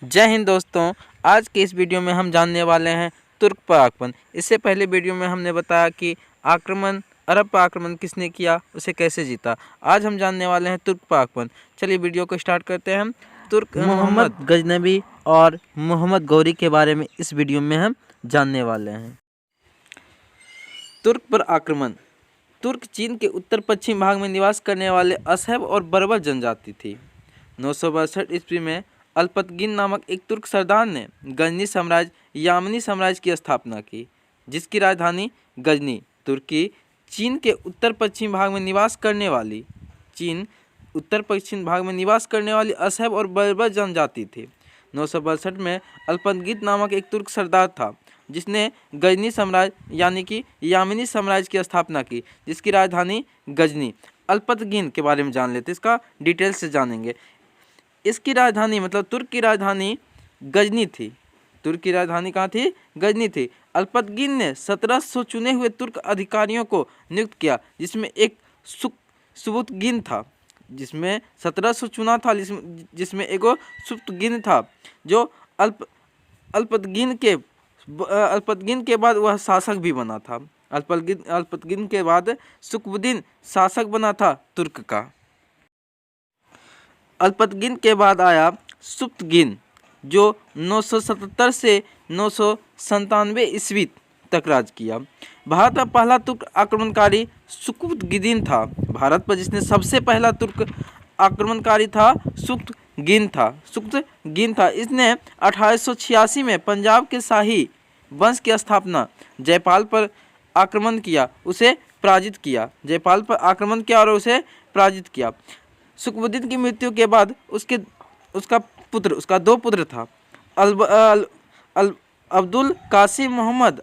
जय हिंद दोस्तों। आज के इस वीडियो में हम जानने वाले हैं तुर्क पर आक्रमण। इससे पहले वीडियो में हमने बताया कि अरब पर आक्रमण किसने किया, उसे कैसे जीता। आज हम जानने वाले हैं तुर्क पर आक्रमण। चलिए वीडियो को स्टार्ट करते हैं। तुर्क मोहम्मद गजनवी और मोहम्मद गौरी के बारे में इस वीडियो में हम जानने वाले हैं। तुर्क पर आक्रमण। तुर्क चीन के उत्तर पश्चिम भाग में निवास करने वाले असहब और बर्बर जनजाति थी। 962 ईस्वी में अल्पतगिन नामक एक तुर्क सरदार ने गजनी साम्राज्य यामनी साम्राज्य की स्थापना की, जिसकी राजधानी गजनी तुर्की चीन के उत्तर पश्चिम भाग में निवास करने वाली असहब और बर्बर जनजाति थी। 962 में अल्पतगिन नामक एक तुर्क सरदार था जिसने गजनी साम्राज्य यानी कि यामिनी साम्राज्य की स्थापना की, जिसकी राजधानी गजनी। अल्पतगिन के बारे में जान लेते, इसका डिटेल से जानेंगे। इसकी राजधानी मतलब तुर्क की राजधानी गजनी थी। तुर्क की राजधानी कहाँ थी? गजनी थी। अल्पतगिन ने 1700 चुने हुए तुर्क अधिकारियों को नियुक्त किया, जिसमें एक सुबुतगिन था, जिसमें 1700 चुना था, जिसमें एक सुबुतगिन था जो अल्पतगिन के बाद वह शासक भी बना था। अल्पतगिन के बाद सुबुतगिन शासक बना था तुर्क का। अल्पतगिन के बाद आया सुबुतगिन, जो 977 से 997 ईस्वी तक राज किया। भारत का पहला तुर्क आक्रमणकारी सुबुतगिन था। भारत पर जिसने सबसे पहला तुर्क आक्रमणकारी था सुबुतगिन था। इसने 1886 में पंजाब के शाही वंश की स्थापना जयपाल पर आक्रमण किया, उसे पराजित किया। सुबुतगिन की मृत्यु के बाद उसका दो पुत्र था। अब्दुल कासिम मोहम्मद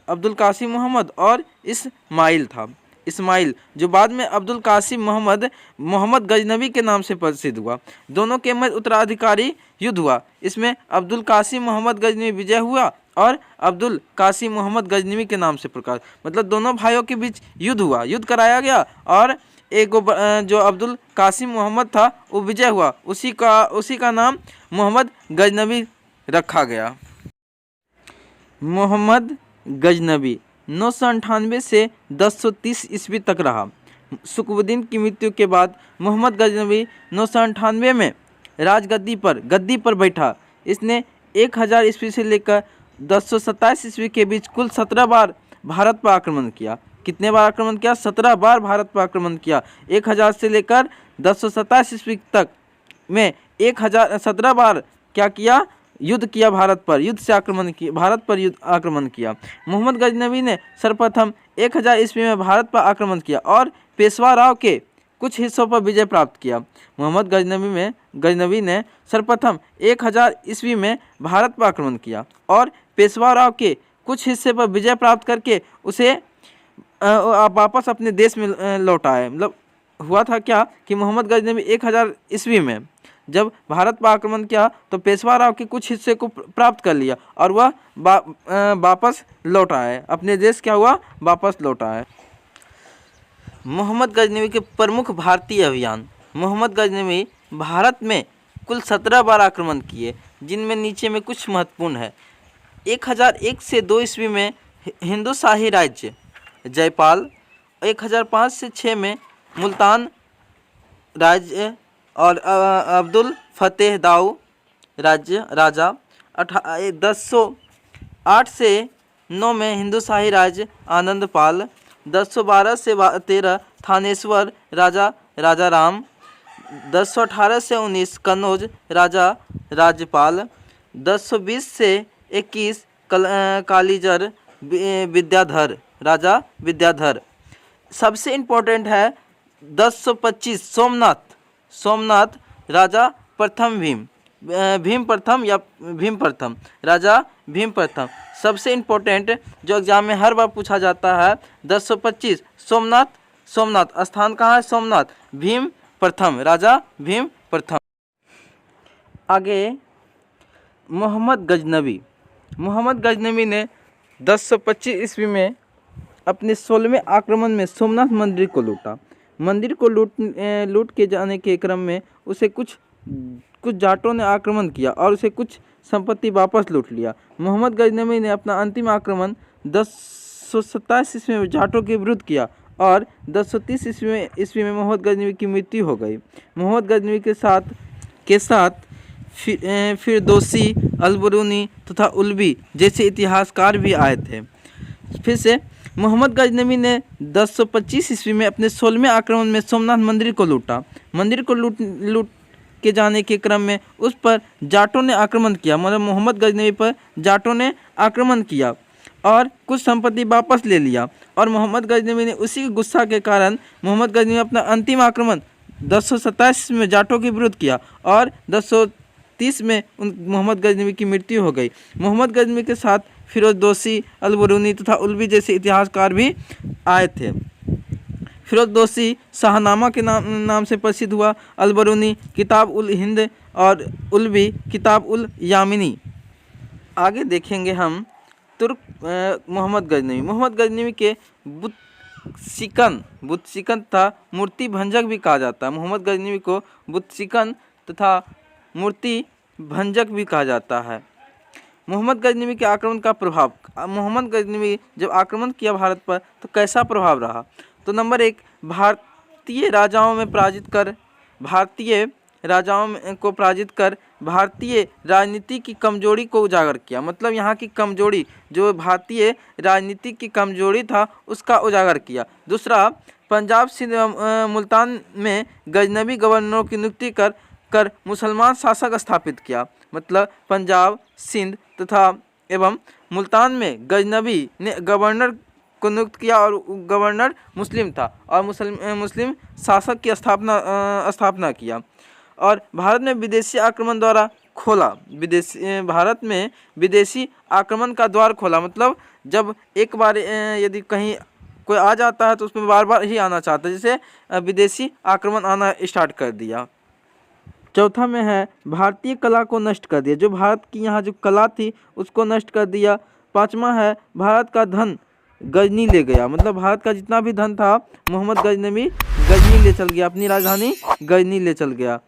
और इस्माइल, जो बाद में अब्दुल कासिम मोहम्मद गजनवी के नाम से प्रसिद्ध हुआ। दोनों के मध्य उत्तराधिकारी युद्ध हुआ। इसमें अब्दुल कासिम मोहम्मद गजनवी विजय हुआ और अब्दुल कासिम मोहम्मद गजनवी के नाम से प्रकाश, मतलब दोनों भाइयों के बीच युद्ध कराया गया और एक जो अब्दुल कासिम मोहम्मद था वो विजय हुआ। उसी का नाम मोहम्मद गजनवी रखा गया। मोहम्मद गजनवी 998 से 1030 ईस्वी तक रहा। सुबुतगिन की मृत्यु के बाद मोहम्मद गजनवी 998 में गद्दी पर बैठा। इसने 1000 ईस्वी से लेकर 1027 ईस्वी के बीच कुल 17 बार भारत पर आक्रमण किया। कितने बार आक्रमण किया? 17 बार भारत पर आक्रमण किया। 1000 से लेकर 1027 ईस्वी तक में 17 बार क्या किया? युद्ध किया भारत पर आक्रमण किया। मोहम्मद गजनवी ने सर्वप्रथम 1000 ईस्वी में भारत पर आक्रमण किया और पेशवा राव के कुछ हिस्सों पर विजय प्राप्त किया। मोहम्मद गजनवी ने सर्वप्रथम 1000 ईस्वी में भारत पर आक्रमण किया और पेशवा राव के कुछ हिस्से पर विजय प्राप्त करके उसे वापस अपने देश में लौटाए। मतलब हुआ था क्या कि मोहम्मद गजनवी 1000 ईस्वी में जब भारत पर आक्रमण किया तो पेशवा राव के कुछ हिस्से को प्राप्त कर लिया और वह वापस लौट आए अपने देश। वापस लौट आए। मोहम्मद गजनवी के प्रमुख भारतीय अभियान। मोहम्मद गजनवी भारत में कुल 17 बार आक्रमण किए, जिनमें नीचे में कुछ महत्वपूर्ण है। 1001 से 2 ईस्वी में हिंदू शाही राज्य जयपाल, 1005 से 6 में मुल्तान राज्य और अब्दुल फतेह दाऊ राजा, 1008 से 9 में हिंदू शाही राज्य आनंदपाल, 1012 से 13 थानेश्वर राजा राम, 1018 से 19 कन्नौज राज्यपाल, 1020 से 21 कालीजर विद्याधर। सबसे इम्पोर्टेंट है 1025 सोमनाथ राजा प्रथम भीम प्रथम। सबसे इम्पोर्टेंट जो एग्जाम में हर बार पूछा जाता है 1025 सोमनाथ स्थान कहाँ है? सोमनाथ। राजा भीम प्रथम। आगे मोहम्मद गजनवी ने 1025 ईस्वी में अपने 16वें आक्रमण में सोमनाथ मंदिर को लूट के जाने के क्रम में उसे कुछ जाटों ने आक्रमण किया और उसे कुछ संपत्ति वापस लूट लिया। मोहम्मद गजनवी ने अपना अंतिम आक्रमण 1027 ईस्वी में जाटों के विरुद्ध किया और 1030 ईस्वी में मोहम्मद गजनवी की मृत्यु हो गई। मोहम्मद गजनवी के साथ फिरदौसी, अलबरूनी तथा उल्बी जैसे इतिहासकार भी आए थे। फिर से मोहम्मद गजनवी ने 1025 ईस्वी में अपने 16वें आक्रमण में सोमनाथ मंदिर को लूटा। मंदिर को लूट के जाने के क्रम में उस पर जाटों ने आक्रमण किया, मतलब मोहम्मद गजनवी पर जाटों ने आक्रमण किया और कुछ संपत्ति वापस ले लिया। और मोहम्मद गजनवी ने उसी गुस्सा के कारण मोहम्मद गजनवी अपना अंतिम आक्रमण 1027 में जाटों के विरुद्ध किया और 1030 में मोहम्मद गजनवी की मृत्यु हो गई। मोहम्मद गजनवी के साथ फिरोजदौसी, अलबरूनी तथा उल्बी जैसे इतिहासकार भी आए थे। फिरोजदौसी शाहनामा के नाम से प्रसिद्ध हुआ, अलबरूनी किताब उल हिंद और उल्बी किताब उल यामिनी। आगे देखेंगे हम तुर्क मोहम्मद गजनवी के बुतशिकन तथा मूर्ति भंजक भी कहा जाता है। मोहम्मद गजनवी को बुतशिकन तथा मूर्ति भंजक भी कहा जाता है। मोहम्मद गजनवी के आक्रमण का प्रभाव। मोहम्मद गजनवी जब आक्रमण किया भारत पर तो कैसा प्रभाव रहा? तो नंबर 1, भारतीय राजाओं को पराजित कर भारतीय राजनीति की कमजोरी को उजागर किया, मतलब यहाँ की कमजोरी, जो भारतीय राजनीति की कमजोरी था उसका उजागर किया। दूसरा, पंजाब, सिंध मुल्तान में गजनवी गवर्नरों की नियुक्ति कर मुसलमान शासक स्थापित किया, मतलब पंजाब, सिंध तथा एवं मुल्तान में गजनवी ने गवर्नर को नियुक्त किया और गवर्नर मुस्लिम था और मुस्लिम शासक की स्थापना किया। और भारत में विदेशी आक्रमण द्वारा खोला, भारत में विदेशी आक्रमण का द्वार खोला, मतलब जब एक बार यदि कहीं कोई आ जाता है तो उसमें बार बार ही आना चाहता है, जैसे विदेशी आक्रमण आना स्टार्ट कर दिया। चौथा में है भारतीय कला को नष्ट कर दिया, जो भारत की यहाँ जो कला थी उसको नष्ट कर दिया। पांचवा है भारत का धन गजनी ले गया, मतलब भारत का जितना भी धन था मोहम्मद गजनवी गजनी ले चल गया, अपनी राजधानी गजनी ले चल गया।